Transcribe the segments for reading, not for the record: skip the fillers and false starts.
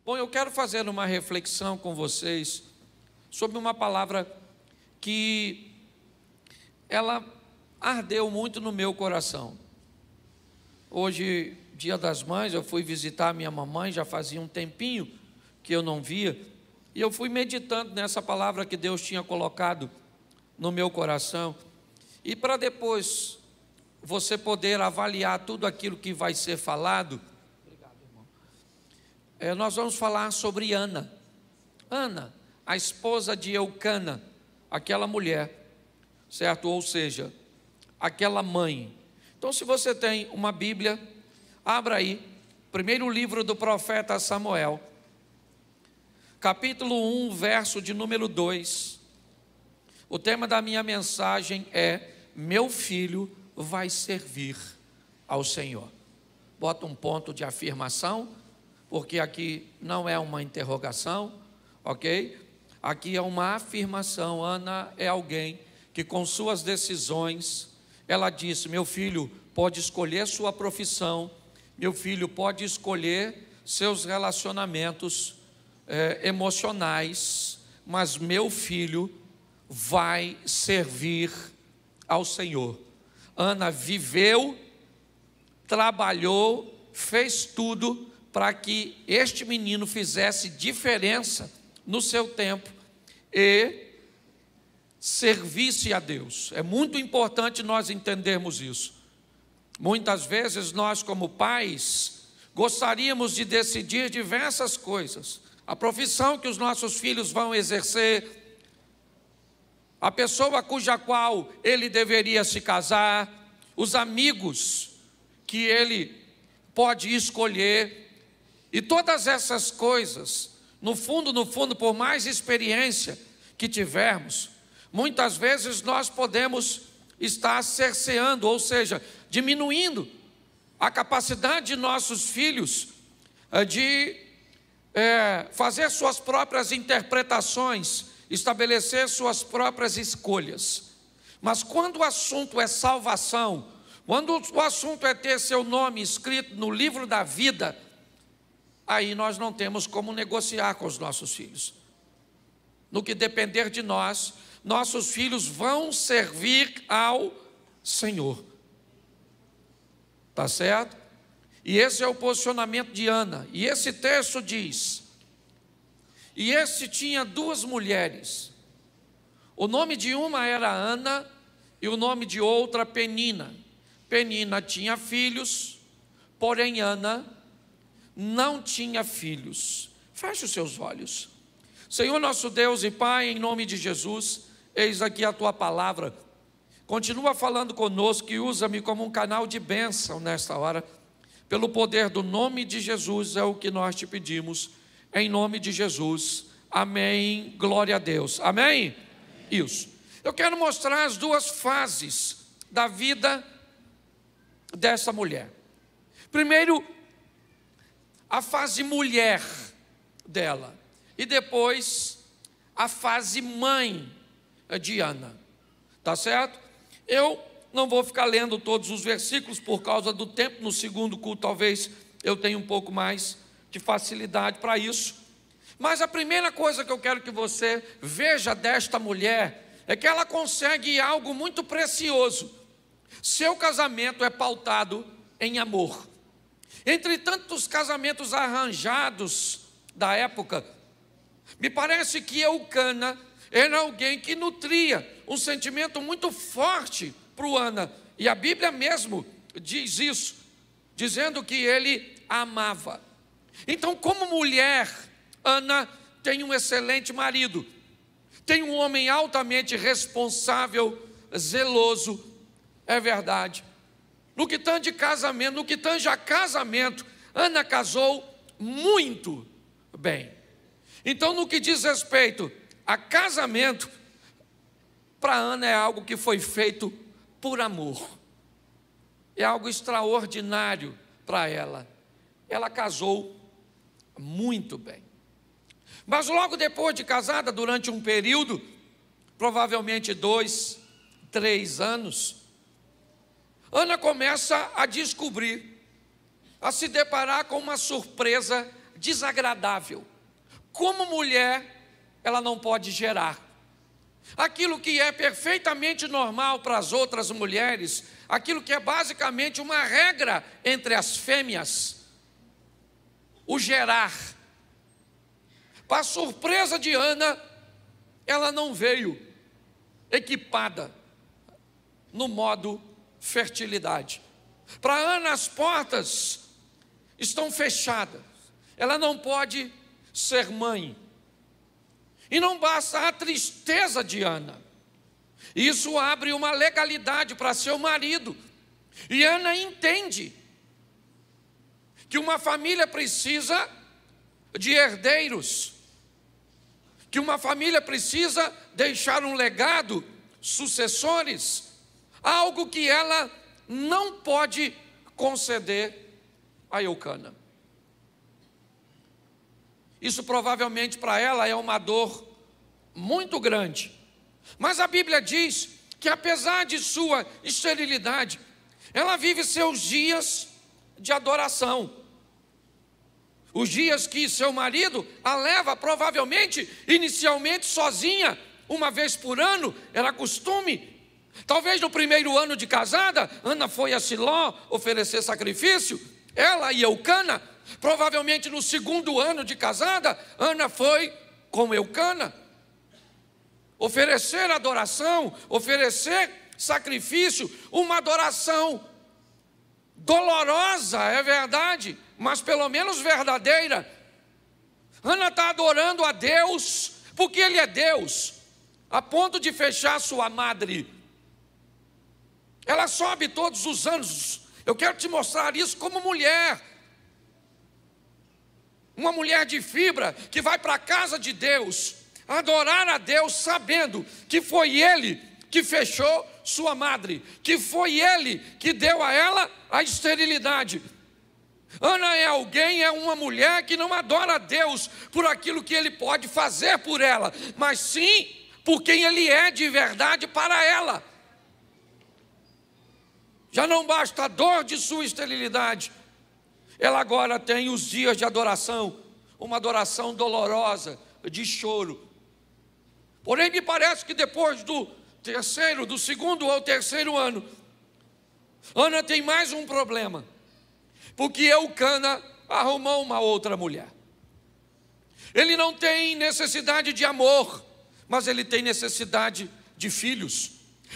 Bom, eu quero fazer uma reflexão com vocês sobre uma palavra que ela ardeu muito no meu coração. Hoje, Dia das Mães, eu fui visitar minha mamãe, já fazia um tempinho que eu não via, e eu fui meditando nessa palavra que Deus tinha colocado no meu coração, e para depois você poder avaliar tudo aquilo que vai ser falado, nós vamos falar sobre Ana. Ana, a esposa de Eucana, aquela mulher, certo? Ou seja, aquela mãe. Então, se você tem uma Bíblia, abra aí, primeiro livro do profeta Samuel, capítulo 1, verso de número 2. O tema da minha mensagem é: meu filho vai servir ao Senhor. Bota um ponto de afirmação, porque aqui não é uma interrogação, ok? Aqui é uma afirmação. Ana é alguém que com suas decisões, ela disse: meu filho pode escolher sua profissão, meu filho pode escolher seus relacionamentos emocionais, mas meu filho vai servir ao Senhor. Ana viveu, trabalhou, fez tudo para que este menino fizesse diferença no seu tempo e servisse a Deus. É muito importante nós entendermos isso. Muitas vezes nós, como pais, gostaríamos de decidir diversas coisas: a profissão que os nossos filhos vão exercer, a pessoa cuja qual ele deveria se casar, os amigos que ele pode escolher. E todas essas coisas, no fundo, por mais experiência que tivermos, muitas vezes nós podemos estar cerceando, ou seja, diminuindo a capacidade de nossos filhos de fazer suas próprias interpretações, estabelecer suas próprias escolhas. Mas quando o assunto é salvação, quando o assunto é ter seu nome escrito no livro da vida, aí nós não temos como negociar com os nossos filhos. No que depender de nós, nossos filhos vão servir ao Senhor. Tá certo? E esse é o posicionamento de Ana. E esse texto diz: e esse tinha duas mulheres. O nome de uma era Ana e o nome de outra Penina. Penina tinha filhos, porém Ana não tinha filhos. Feche os seus olhos. Senhor nosso Deus e Pai, em nome de Jesus, eis aqui a Tua palavra. Continua falando conosco e usa-me como um canal de bênção nesta hora. Pelo poder do nome de Jesus é o que nós te pedimos. Em nome de Jesus. Amém. Glória a Deus. Amém? Isso. Eu quero mostrar as duas fases da vida dessa mulher. Primeiro, a fase mulher dela, e depois a fase mãe de Ana. Tá certo? Eu não vou ficar lendo todos os versículos por causa do tempo. No segundo culto talvez eu tenha um pouco mais de facilidade para isso. Mas a primeira coisa que eu quero que você veja desta mulher é que ela consegue algo muito precioso. Seu casamento é pautado em amor. Entre tantos casamentos arranjados da época, me parece que Eucana era alguém que nutria um sentimento muito forte para Ana. E a Bíblia mesmo diz isso, dizendo que ele a amava. Então, como mulher, Ana tem um excelente marido, tem um homem altamente responsável, zeloso, é verdade. No que tange casamento, no que tange a casamento, Ana casou muito bem. Então, no que diz respeito a casamento, para Ana é algo que foi feito por amor. É algo extraordinário para ela. Ela casou muito bem. Mas logo depois de casada, durante um período, provavelmente 2, 3 anos, Ana começa a descobrir, a se deparar com uma surpresa desagradável. Como mulher, ela não pode gerar. Aquilo que é perfeitamente normal para as outras mulheres, aquilo que é basicamente uma regra entre as fêmeas, o gerar. Para a surpresa de Ana, ela não veio equipada no modo fertilidade. Para Ana, as portas estão fechadas. Ela não pode ser mãe. E não basta a tristeza de Ana. Isso abre uma legalidade para seu marido. E Ana entende que uma família precisa de herdeiros, que uma família precisa deixar um legado, sucessores, algo que ela não pode conceder a Eucana. Isso provavelmente para ela é uma dor muito grande. Mas a Bíblia diz que apesar de sua esterilidade, ela vive seus dias de adoração. Os dias que seu marido a leva provavelmente, inicialmente sozinha, uma vez por ano, era costume. Talvez no primeiro ano de casada, Ana foi a Siló oferecer sacrifício, ela e Eucana. Provavelmente no segundo ano de casada, Ana foi com Eucana oferecer adoração, oferecer sacrifício, uma adoração dolorosa, é verdade, mas pelo menos verdadeira. Ana está adorando a Deus, porque Ele é Deus, a ponto de fechar sua madre. Ela sobe todos os anos. Eu quero te mostrar isso como mulher. Uma mulher de fibra que vai para a casa de Deus, adorar a Deus, sabendo que foi Ele que fechou sua madre, que foi Ele que deu a ela a esterilidade. Ana é alguém, é uma mulher que não adora a Deus por aquilo que Ele pode fazer por ela, mas sim por quem Ele é de verdade para ela. Já não basta a dor de sua esterilidade, ela agora tem os dias de adoração, uma adoração dolorosa, de choro. Porém, me parece que depois do segundo ou terceiro ano, Ana tem mais um problema, porque Eucana arrumou uma outra mulher. Ele não tem necessidade de amor, mas ele tem necessidade de filhos.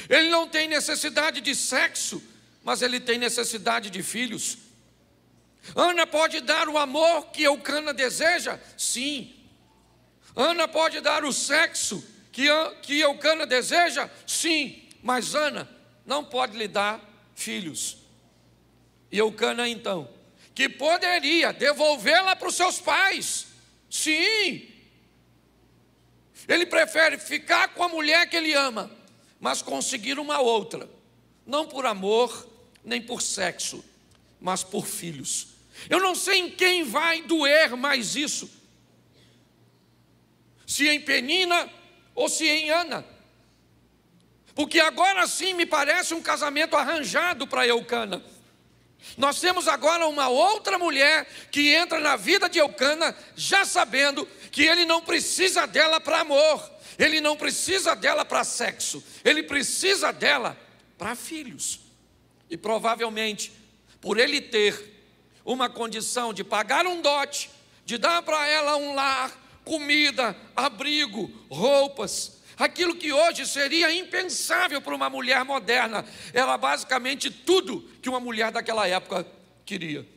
Ele não tem necessidade de sexo, mas ele tem necessidade de filhos. Ana pode dar o amor que Eucana deseja? Sim. Ana pode dar o sexo que Eucana deseja? Sim. Mas Ana não pode lhe dar filhos. E Eucana então, que poderia devolvê-la para os seus pais? Sim. Ele prefere ficar com a mulher que ele ama, mas conseguir uma outra, não por amor, nem por sexo, mas por filhos. Eu não sei em quem vai doer mais isso, se em Penina ou se em Ana, porque agora sim me parece um casamento arranjado para Eucana. Nós temos agora uma outra mulher que entra na vida de Eucana, já sabendo que ele não precisa dela para amor, ele não precisa dela para sexo, ele precisa dela para filhos. E provavelmente, por ele ter uma condição de pagar um dote, de dar para ela um lar, comida, abrigo, roupas, aquilo que hoje seria impensável para uma mulher moderna, era basicamente tudo que uma mulher daquela época queria.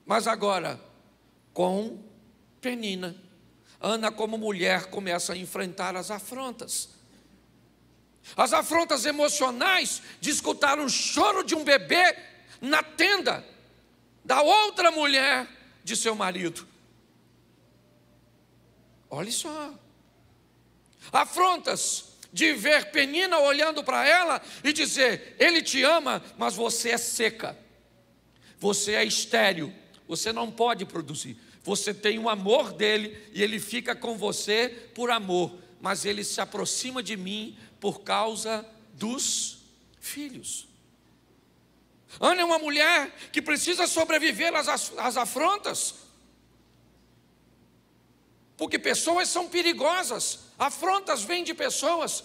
Mas agora, com Penina, Ana como mulher começa a enfrentar as afrontas. As afrontas emocionais de escutar o choro de um bebê na tenda da outra mulher de seu marido. Olha só. Afrontas de ver Penina olhando para ela e dizer: ele te ama, mas você é seca, você é estéril, você não pode produzir. Você tem o amor dele e ele fica com você por amor, mas ele se aproxima de mim por causa dos filhos. Ana é uma mulher que precisa sobreviver às afrontas. porque pessoas são perigosas, afrontas vêm de pessoas,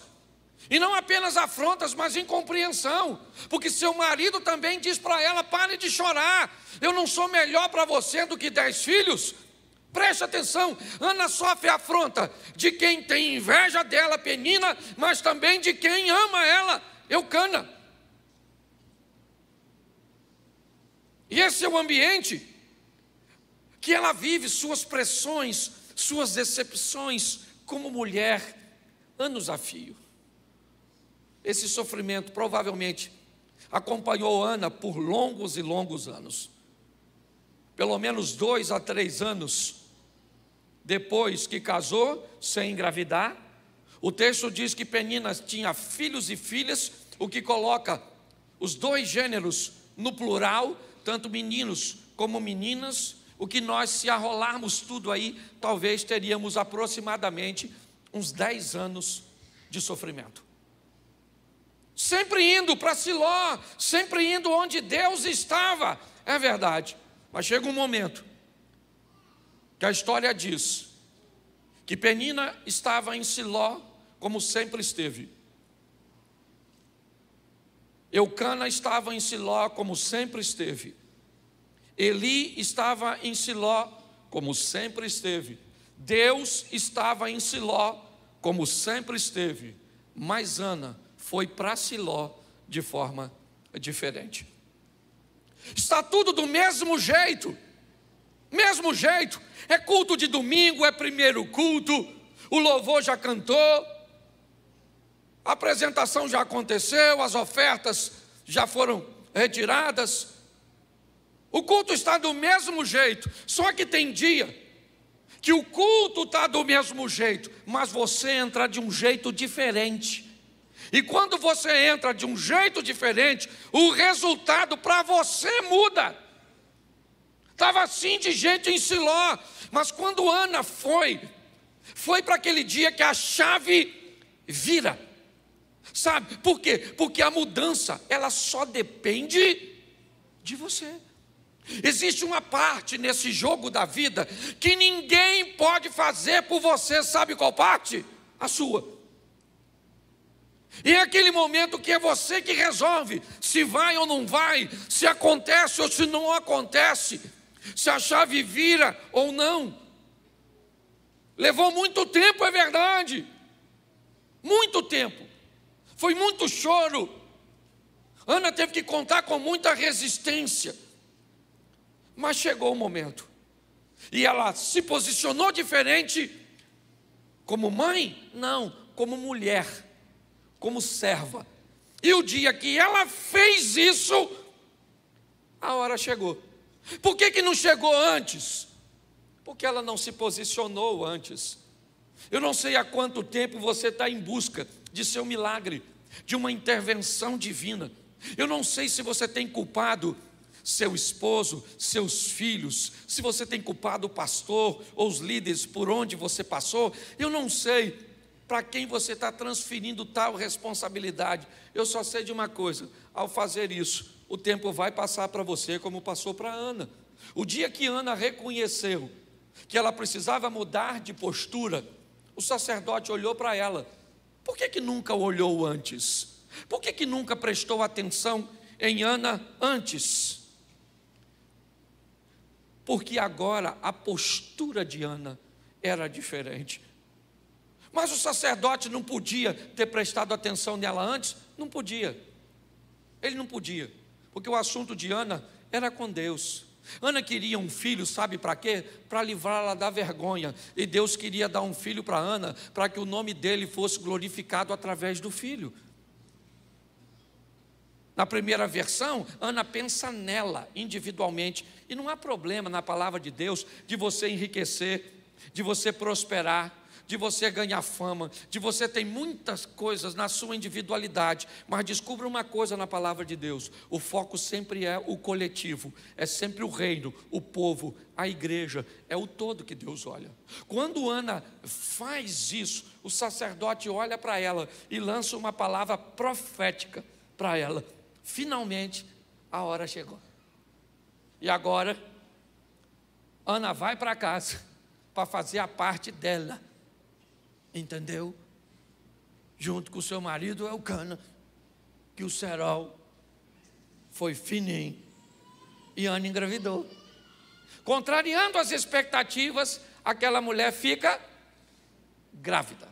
e não apenas afrontas, mas incompreensão, porque seu marido também diz para ela: pare de chorar, eu não sou melhor para você do que 10 filhos. Preste atenção, Ana sofre afronta de quem tem inveja dela, Penina, mas também de quem ama ela, Eucana. E esse é o ambiente que ela vive, suas pressões, suas decepções como mulher, anos a fio. Esse sofrimento provavelmente acompanhou Ana por longos e longos anos. Pelo menos 2 a 3 anos depois que casou, sem engravidar. O texto diz que Penina tinha filhos e filhas, o que coloca os 2 gêneros no plural, tanto meninos como meninas, o que nós, se arrolarmos tudo aí, talvez teríamos aproximadamente uns 10 anos de sofrimento. Sempre indo para Siló, sempre indo onde Deus estava, é verdade. Mas chega um momento que a história diz que Penina estava em Siló como sempre esteve. Eucana estava em Siló como sempre esteve. Eli estava em Siló como sempre esteve. Deus estava em Siló como sempre esteve. Mas Ana foi para Siló de forma diferente. Está tudo do mesmo jeito. Mesmo jeito. É culto de domingo, é primeiro culto, o louvor já cantou, a apresentação já aconteceu, as ofertas já foram retiradas. O culto está do mesmo jeito, só que tem dia que o culto está do mesmo jeito, mas você entra de um jeito diferente. E quando você entra de um jeito diferente, o resultado para você muda. Estava assim de gente em Siló, mas quando Ana foi para aquele dia que a chave vira. Sabe por quê? Porque a mudança, ela só depende de você. Existe uma parte nesse jogo da vida que ninguém pode fazer por você. Sabe qual parte? A sua. E é aquele momento que é você que resolve se vai ou não vai, se acontece ou se não acontece, se a chave vira ou não. Levou muito tempo, é verdade. Muito tempo. Foi muito choro. Ana teve que contar com muita resistência. Mas chegou o momento. E ela se posicionou diferente. Como mãe? Não, como mulher. Como serva. E o dia que ela fez isso, a hora chegou. Por que não chegou antes? Porque ela não se posicionou antes. Eu não sei há quanto tempo você está em busca de seu milagre, de uma intervenção divina. Eu não sei se você tem culpado seu esposo, seus filhos, se você tem culpado o pastor ou os líderes por onde você passou. Eu não sei para quem você está transferindo tal responsabilidade. Eu só sei de uma coisa: ao fazer isso, o tempo vai passar para você como passou para Ana. O dia que Ana reconheceu que ela precisava mudar de postura, o sacerdote olhou para ela. Por que nunca olhou antes? Por que nunca prestou atenção em Ana antes? Porque agora a postura de Ana era diferente. Mas o sacerdote não podia ter prestado atenção nela antes? Não podia. Ele não podia, porque o assunto de Ana era com Deus. Ana queria um filho, sabe para quê? Para livrá-la da vergonha. E Deus queria dar um filho para Ana, para que o nome dele fosse glorificado através do filho. Na primeira versão, Ana pensa nela individualmente. E não há problema na palavra de Deus de você enriquecer, de você prosperar, de você ganhar fama, de você ter muitas coisas na sua individualidade. Mas descubra uma coisa na palavra de Deus: o foco sempre é o coletivo, é sempre o reino, o povo, a igreja, é o todo que Deus olha. Quando Ana faz isso, o sacerdote olha para ela e lança uma palavra profética para ela. Finalmente a hora chegou. E agora Ana vai para casa para fazer a parte dela. Entendeu? Junto com o seu marido Elcana, que o cerol foi fininho. E Ana engravidou. Contrariando as expectativas, aquela mulher fica grávida.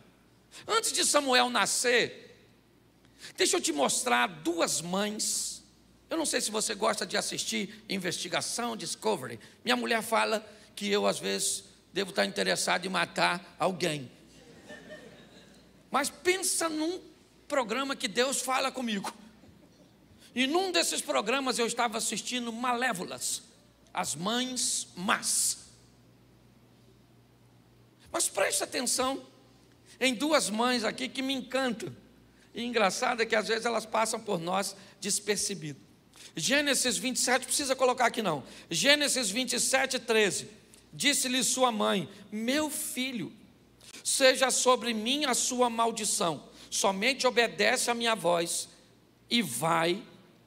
Antes de Samuel nascer, deixa eu te mostrar duas mães. Eu não sei se você gosta de assistir investigação, Discovery. Minha mulher fala que eu, às vezes, devo estar interessado em matar alguém. Mas pensa num programa que Deus fala comigo. E num desses programas eu estava assistindo Malévolas, as mães más. Mas preste atenção em duas mães aqui que me encantam. E engraçado é que às vezes elas passam por nós despercebidas. Gênesis 27, precisa colocar aqui não. Gênesis 27, 13. Disse-lhe sua mãe: meu filho, seja sobre mim a sua maldição, somente obedece a minha voz, e vai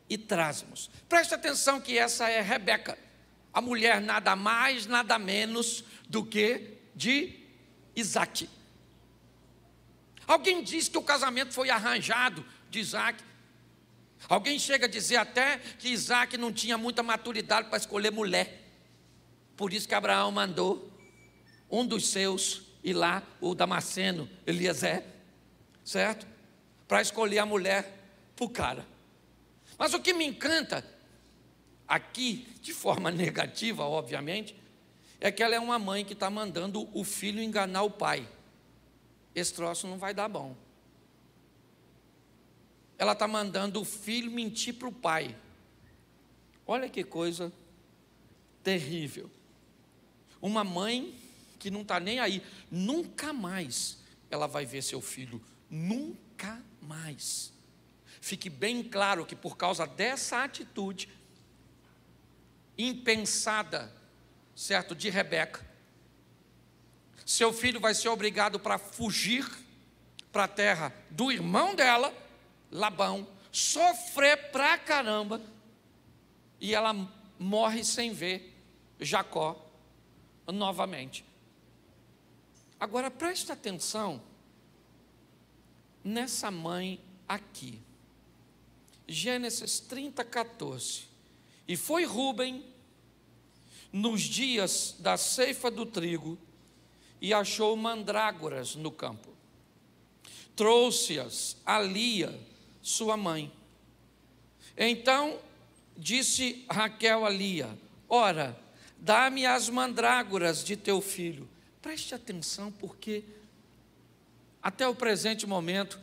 e traz-nos. Preste atenção que essa é Rebeca, a mulher nada mais, nada menos do que de Isaac. Alguém diz que o casamento foi arranjado de Isaac. Alguém chega a dizer até que Isaac não tinha muita maturidade para escolher mulher. Por isso que Abraão mandou um dos seus ir lá, o Damasceno, Eliezer, certo? Para escolher a mulher para o cara. Mas o que me encanta aqui, de forma negativa, obviamente, é que ela é uma mãe que está mandando o filho enganar o pai. Esse troço não vai dar bom. Ela está mandando o filho mentir para o pai. Olha que coisa terrível. Uma mãe que não está nem aí, nunca mais ela vai ver seu filho, nunca mais. Fique bem claro que por causa dessa atitude impensada, certo, de Rebeca, seu filho vai ser obrigado para fugir para a terra do irmão dela, Labão, sofrer pra caramba, e ela morre sem ver Jacó novamente. Agora preste atenção nessa mãe aqui. Gênesis 30, 14. E foi Rúben nos dias da ceifa do trigo e achou mandrágoras no campo. Trouxe-as a Lia, sua mãe. Então disse Raquel a Lia: ora, dá-me as mandrágoras de teu filho. Preste atenção, porque até o presente momento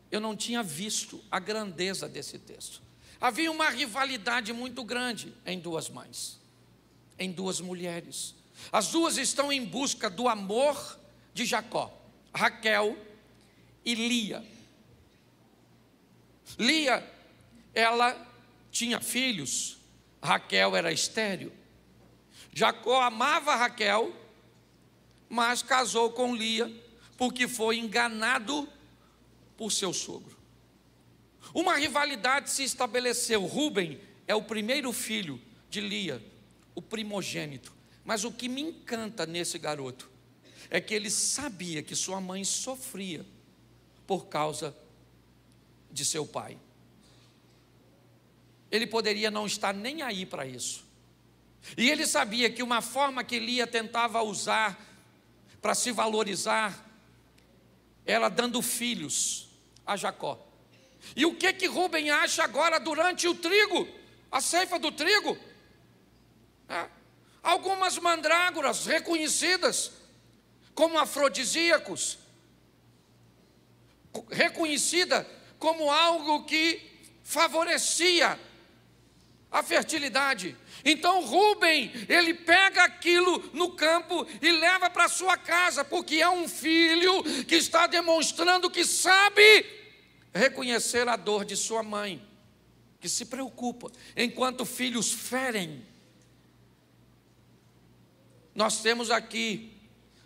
eu não tinha visto a grandeza desse texto. Havia uma rivalidade muito grande em duas mães, em duas mulheres. As duas estão em busca do amor de Jacó, Raquel e Lia. Lia, ela tinha filhos, Raquel era estéril. Jacó amava Raquel, mas casou com Lia, porque foi enganado por seu sogro. Uma rivalidade se estabeleceu. Rúben é o primeiro filho de Lia, o primogênito. Mas o que me encanta nesse garoto é que ele sabia que sua mãe sofria por causa de seu pai. Ele poderia não estar nem aí para isso. E ele sabia que uma forma que Lia tentava usar para se valorizar era dando filhos a Jacó. E o que Rúben acha agora durante o trigo, a ceifa do trigo? Algumas mandrágoras reconhecidas como afrodisíacos, reconhecida como algo que favorecia a fertilidade. Então Rúben, ele pega aquilo no campo e leva para sua casa, porque é um filho que está demonstrando que sabe reconhecer a dor de sua mãe, que se preocupa, enquanto filhos ferem. Nós temos aqui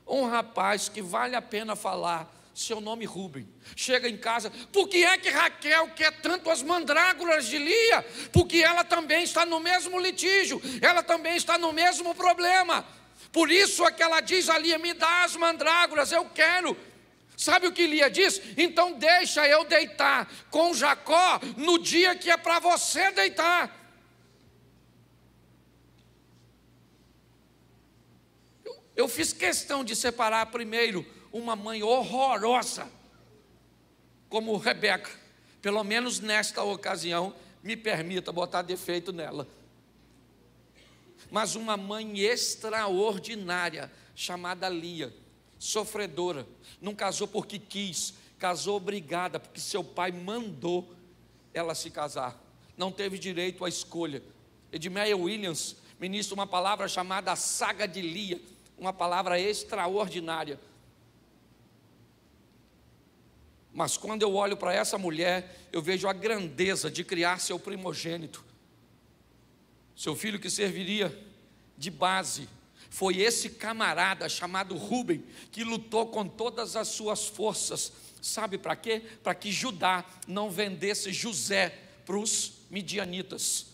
um rapaz que vale a pena falar, seu nome Rúben. Chega em casa: por que é que Raquel quer tanto as mandrágoras de Lia? Porque ela também está no mesmo litígio, ela também está no mesmo problema. Por isso é que ela diz a Lia: me dá as mandrágoras, eu quero. Sabe o que Lia diz? Então deixa eu deitar com Jacó no dia que é para você deitar. Eu fiz questão de separar primeiro uma mãe horrorosa, como Rebeca. Pelo menos nesta ocasião, me permita botar defeito nela. Mas uma mãe extraordinária, chamada Lia, sofredora, não casou porque quis, casou obrigada, porque seu pai mandou ela se casar, não teve direito à escolha. Edmeia Williams ministra uma palavra chamada a saga de Lia, uma palavra extraordinária. Mas quando eu olho para essa mulher, eu vejo a grandeza de criar seu primogênito, seu filho que serviria de base. Foi esse camarada chamado Rúben que lutou com todas as suas forças. Sabe para quê? Para que Judá não vendesse José para os midianitas.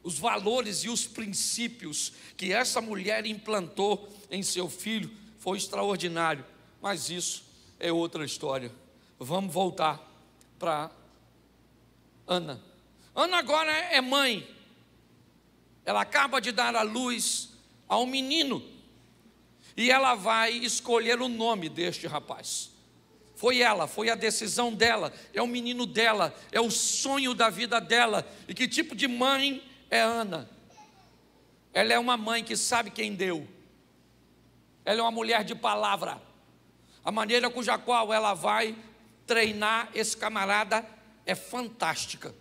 Os valores e os princípios que essa mulher implantou em seu filho foi extraordinário. Mas isso é outra história. Vamos voltar para Ana. Ana agora é mãe. Ela acaba de dar à luz a um menino, e ela vai escolher o nome deste rapaz. Foi ela, foi a decisão dela, é o menino dela, é o sonho da vida dela. E que tipo de mãe é Ana? Ela é uma mãe que sabe quem deu, ela é uma mulher de palavra. A maneira cuja qual ela vai treinar esse camarada é fantástica.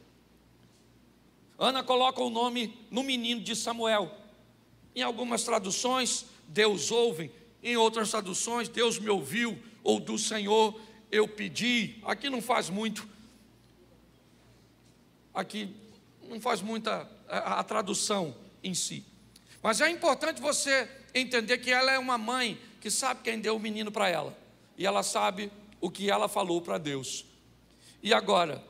Ana coloca o nome no menino de Samuel. Em algumas traduções, Deus ouve. Em outras traduções, Deus me ouviu, ou do Senhor eu pedi. Aqui não faz muito. Aqui não faz muita a tradução em si. Mas é importante você entender que ela é uma mãe que sabe quem deu o menino para ela. E ela sabe o que ela falou para Deus. E agora,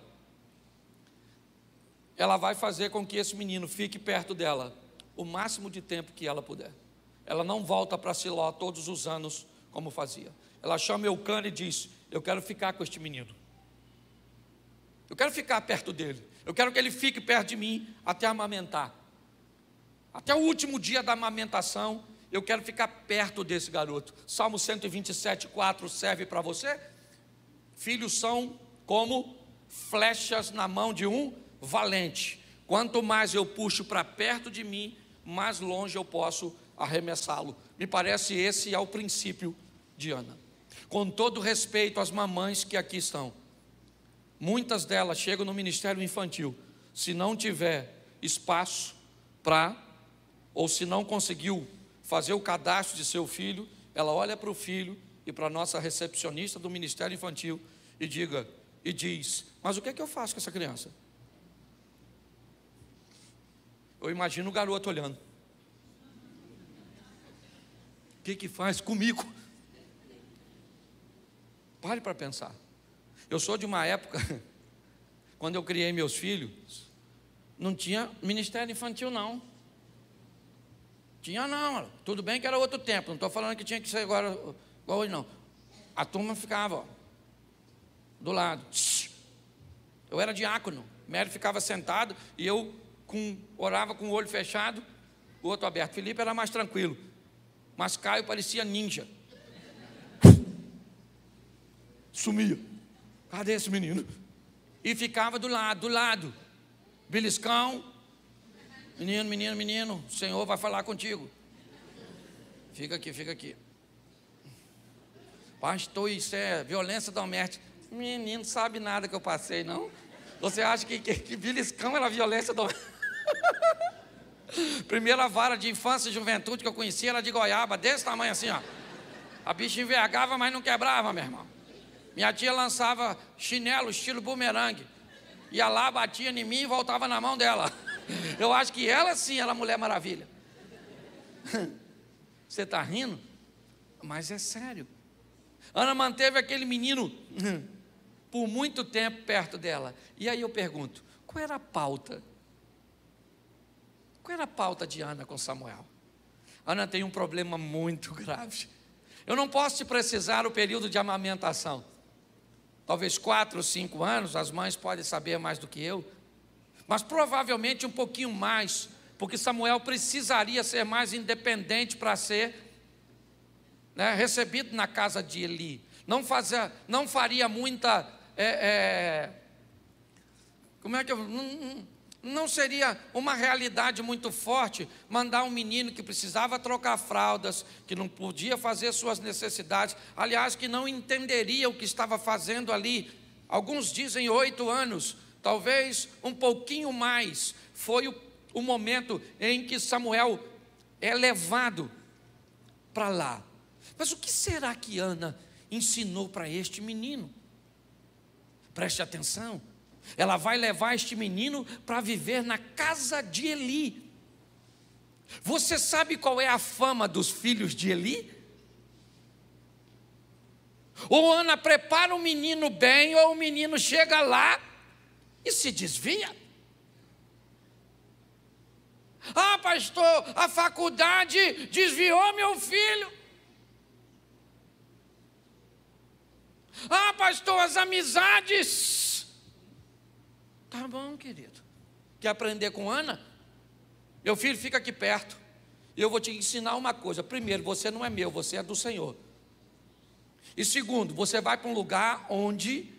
ela vai fazer com que esse menino fique perto dela o máximo de tempo que ela puder. Ela não volta para Siló todos os anos como fazia. Ela chama Eucana e diz: eu quero ficar com este menino, eu quero ficar perto dele, eu quero que ele fique perto de mim até amamentar, até o último dia da amamentação. Eu quero ficar perto desse garoto. Salmo 127:4 serve para você? Filhos são como flechas na mão de um valente. Quanto mais eu puxo para perto de mim, mais longe eu posso arremessá-lo. Me parece esse é o princípio de Ana. Com todo respeito às mamães que aqui estão, muitas delas chegam no ministério infantil, se não tiver espaço para, ou se não conseguiu fazer o cadastro de seu filho, ela olha para o filho e para a nossa recepcionista do ministério infantil e diz: mas o que é que eu faço com essa criança? Eu imagino o garoto olhando: o que faz comigo? Pare para pensar. Eu sou de uma época, quando eu criei meus filhos, não tinha ministério infantil não. Tinha não, tudo bem que era outro tempo, não estou falando que tinha que ser agora igual hoje não. A turma ficava, ó, do lado. Eu era diácono, Mério ficava sentado e eu orava com o olho fechado, o outro aberto. Felipe era mais tranquilo, mas Caio parecia ninja. Sumia. Cadê esse menino? E ficava do lado. Beliscão. Menino, o Senhor vai falar contigo. Fica aqui. Pastor, isso é violência doméstica. Menino, não sabe nada que eu passei, não? Você acha que beliscão era violência doméstica? Primeira vara de infância e juventude que eu conhecia era de goiaba, desse tamanho assim, ó. A bicha envergava, mas não quebrava, meu irmão. Minha tia lançava chinelo estilo bumerangue, ia lá, batia em mim e voltava na mão dela. Eu acho que ela sim era a Mulher Maravilha. Você está rindo? Mas é sério. Ana manteve aquele menino por muito tempo perto dela. E aí eu pergunto, qual era a pauta? Qual era a pauta de Ana com Samuel? Ana tem um problema muito grave. Eu não posso te precisar o período de amamentação. Talvez 4 ou 5 anos, as mães podem saber mais do que eu. Mas provavelmente um pouquinho mais, porque Samuel precisaria ser mais independente para ser recebido na casa de Eli. Não faria muita... Não seria uma realidade muito forte mandar um menino que precisava trocar fraldas, que não podia fazer suas necessidades, aliás, que não entenderia o que estava fazendo ali. Alguns dizem 8 anos, talvez um pouquinho mais. Foi o momento em que Samuel é levado para lá. Mas o que será que Ana ensinou para este menino? Preste atenção. Ela vai levar este menino para viver na casa de Eli. Você sabe qual é a fama dos filhos de Eli? Ou Ana prepara o menino bem, ou o menino chega lá e se desvia. Ah, pastor, a faculdade desviou meu filho. Ah, pastor, as amizades. Tá bom, querido. Quer aprender com Ana? Meu filho, fica aqui perto. Eu vou te ensinar uma coisa. Primeiro, você não é meu, você é do Senhor. E segundo, você vai para um lugar onde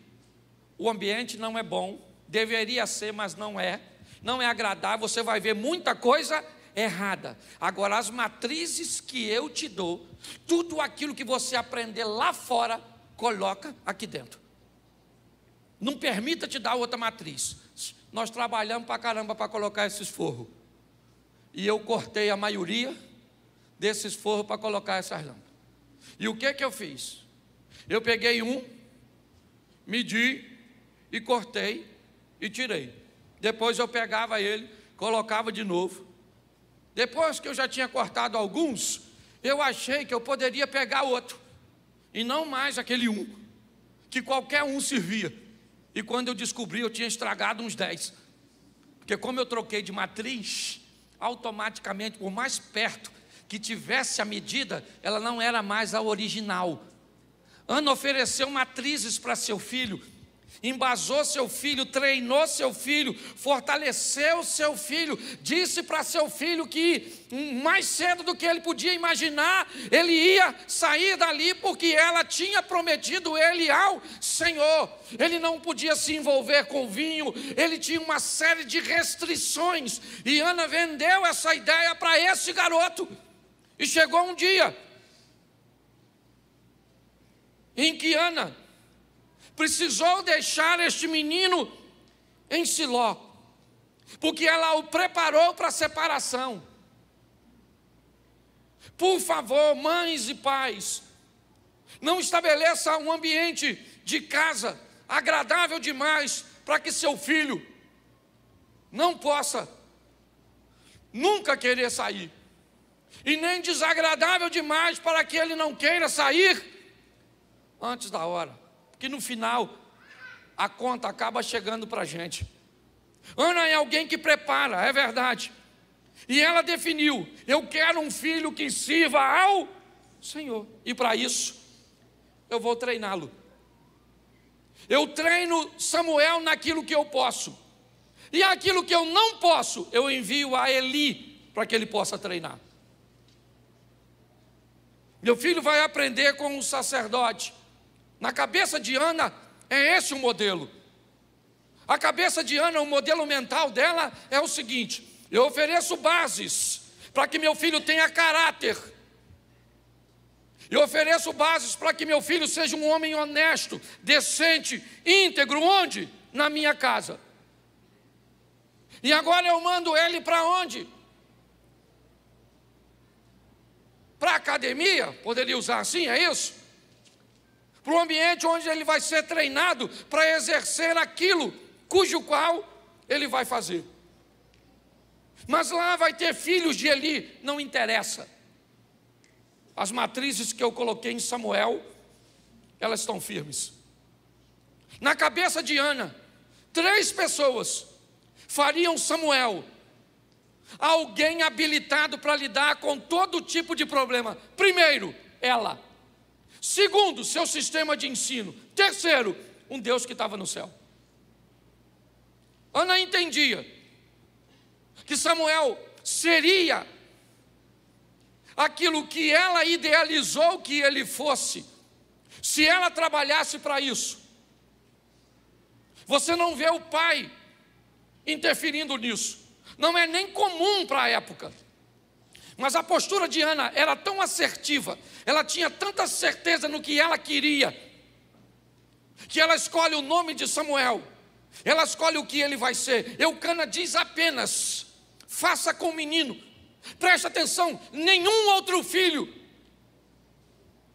o ambiente não é bom. Deveria ser, mas não é. Não é agradável, você vai ver muita coisa errada. Agora, as matrizes que eu te dou, tudo aquilo que você aprender lá fora, coloca aqui dentro. Não permita te dar outra matriz. Nós trabalhamos para caramba para colocar esses forros. E eu cortei a maioria desses forros para colocar essas lâmpadas. E o que eu fiz? Eu peguei medi e cortei e tirei. Depois eu pegava ele, colocava de novo. Depois que eu já tinha cortado alguns, eu achei que eu poderia pegar outro. E não mais aquele que qualquer servia. E quando eu descobri, eu tinha estragado uns 10. Porque como eu troquei de matriz, automaticamente, por mais perto que tivesse a medida, ela não era mais a original. Ana ofereceu matrizes para seu filho, embasou seu filho, treinou seu filho, fortaleceu seu filho, disse para seu filho que mais cedo do que ele podia imaginar, ele ia sair dali, porque ela tinha prometido ele ao Senhor. Ele não podia se envolver com vinho, ele tinha uma série de restrições, e Ana vendeu essa ideia para esse garoto. E chegou um dia em que Ana precisou deixar este menino em Siló, porque ela o preparou para a separação. Por favor, mães e pais, não estabeleça um ambiente de casa agradável demais para que seu filho não possa nunca querer sair, e nem desagradável demais para que ele não queira sair antes da hora. Que no final a conta acaba chegando para a gente. Ana é alguém que prepara, é verdade. E ela definiu: eu quero um filho que sirva ao Senhor. E para isso, eu vou treiná-lo. Eu treino Samuel naquilo que eu posso. E aquilo que eu não posso, eu envio a Eli para que ele possa treinar. Meu filho vai aprender com um sacerdote. Na cabeça de Ana, é esse o modelo. A cabeça de Ana, o modelo mental dela é o seguinte: eu ofereço bases para que meu filho tenha caráter. Eu ofereço bases para que meu filho seja um homem honesto, decente, íntegro. Onde? Na minha casa. E agora eu mando ele para onde? Para a academia? Poderia usar assim, é isso? Para o ambiente onde ele vai ser treinado para exercer aquilo cujo qual ele vai fazer. Mas lá vai ter filhos de Eli, não interessa. As matrizes que eu coloquei em Samuel, elas estão firmes. Na cabeça de Ana, 3 pessoas fariam Samuel alguém habilitado para lidar com todo tipo de problema. Primeiro, ela. Segundo, seu sistema de ensino. Terceiro, um Deus que estava no céu. Ana entendia que Samuel seria aquilo que ela idealizou que ele fosse, se ela trabalhasse para isso. Você não vê o pai interferindo nisso, não é nem comum para a época. Mas a postura de Ana era tão assertiva, ela tinha tanta certeza no que ela queria, que ela escolhe o nome de Samuel, ela escolhe o que ele vai ser. Eucana diz apenas: faça com o menino. Preste atenção, nenhum outro filho,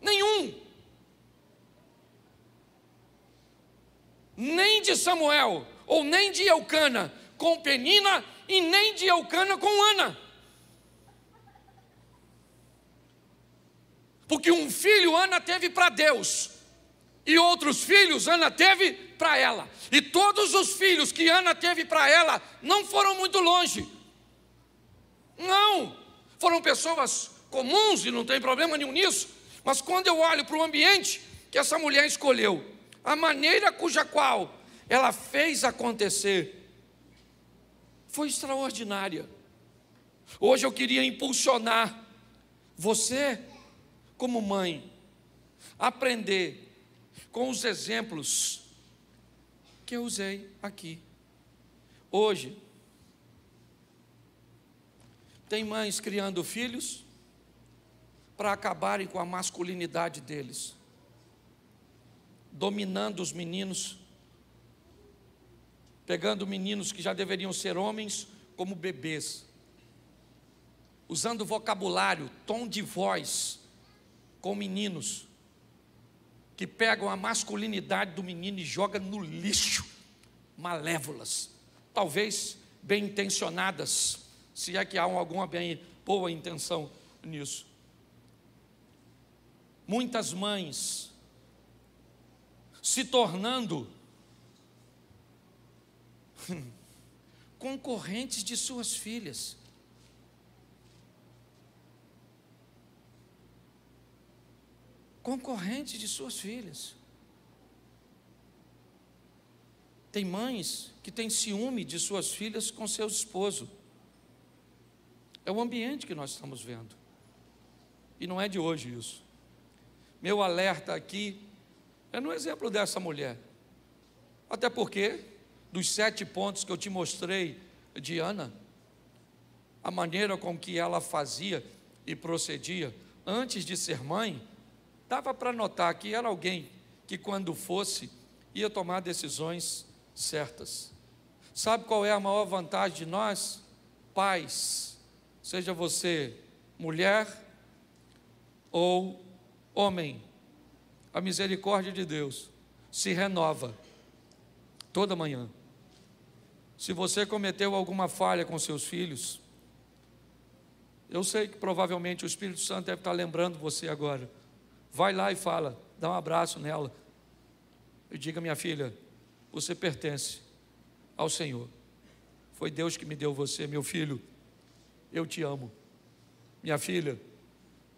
nenhum, nem de Samuel, ou nem de Eucana com Penina, e nem de Eucana com Ana. Porque um filho Ana teve para Deus, e outros filhos Ana teve para ela. E todos os filhos que Ana teve para ela não foram muito longe. Não, foram pessoas comuns e não tem problema nenhum nisso. Mas quando eu olho para o ambiente que essa mulher escolheu, a maneira cuja qual ela fez acontecer, foi extraordinária. Hoje eu queria impulsionar você, como mãe, aprender com os exemplos que eu usei aqui. Hoje, tem mães criando filhos para acabarem com a masculinidade deles, dominando os meninos, pegando meninos que já deveriam ser homens como bebês, usando vocabulário, tom de voz com meninos que pegam a masculinidade do menino e jogam no lixo. Malévolas, talvez bem intencionadas, se é que há alguma bem boa intenção nisso. Muitas mães se tornando concorrentes de suas filhas. Concorrentes de suas filhas. Tem mães que têm ciúme de suas filhas com seus esposos. É o ambiente que nós estamos vendo. E não é de hoje isso. Meu alerta aqui é no exemplo dessa mulher. Até porque, dos 7 pontos que eu te mostrei de Ana, a maneira com que ela fazia e procedia antes de ser mãe, dava para notar que era alguém que, quando fosse, ia tomar decisões certas. Sabe qual é a maior vantagem de nós, pais? Seja você mulher ou homem, a misericórdia de Deus se renova toda manhã. Se você cometeu alguma falha com seus filhos, eu sei que provavelmente o Espírito Santo deve estar lembrando você agora. Vai lá e fala, dá um abraço nela e diga: minha filha, você pertence ao Senhor. Foi Deus que me deu você. Meu filho, eu te amo. Minha filha,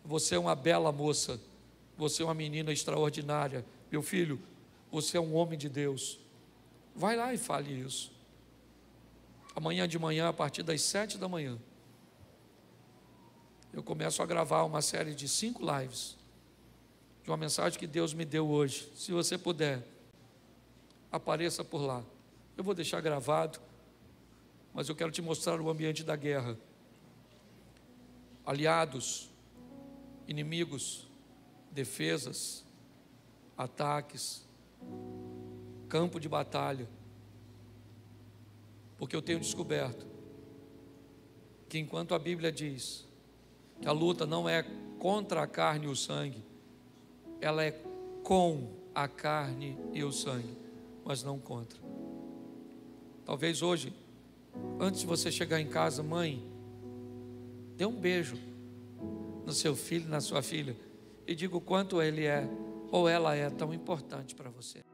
você é uma bela moça. Você é uma menina extraordinária. Meu filho, você é um homem de Deus. Vai lá e fale isso. Amanhã de manhã, a partir das 7 da manhã, eu começo a gravar uma série de 5 lives, de uma mensagem que Deus me deu hoje. Se você puder, apareça por lá. Eu vou deixar gravado, mas eu quero te mostrar o ambiente da guerra. Aliados, inimigos, defesas, ataques, campo de batalha. Porque eu tenho descoberto que, enquanto a Bíblia diz que a luta não é contra a carne e o sangue, ela é com a carne e o sangue, mas não contra. Talvez hoje, antes de você chegar em casa, mãe, dê um beijo no seu filho, na sua filha, e diga o quanto ele é ou ela é tão importante para você.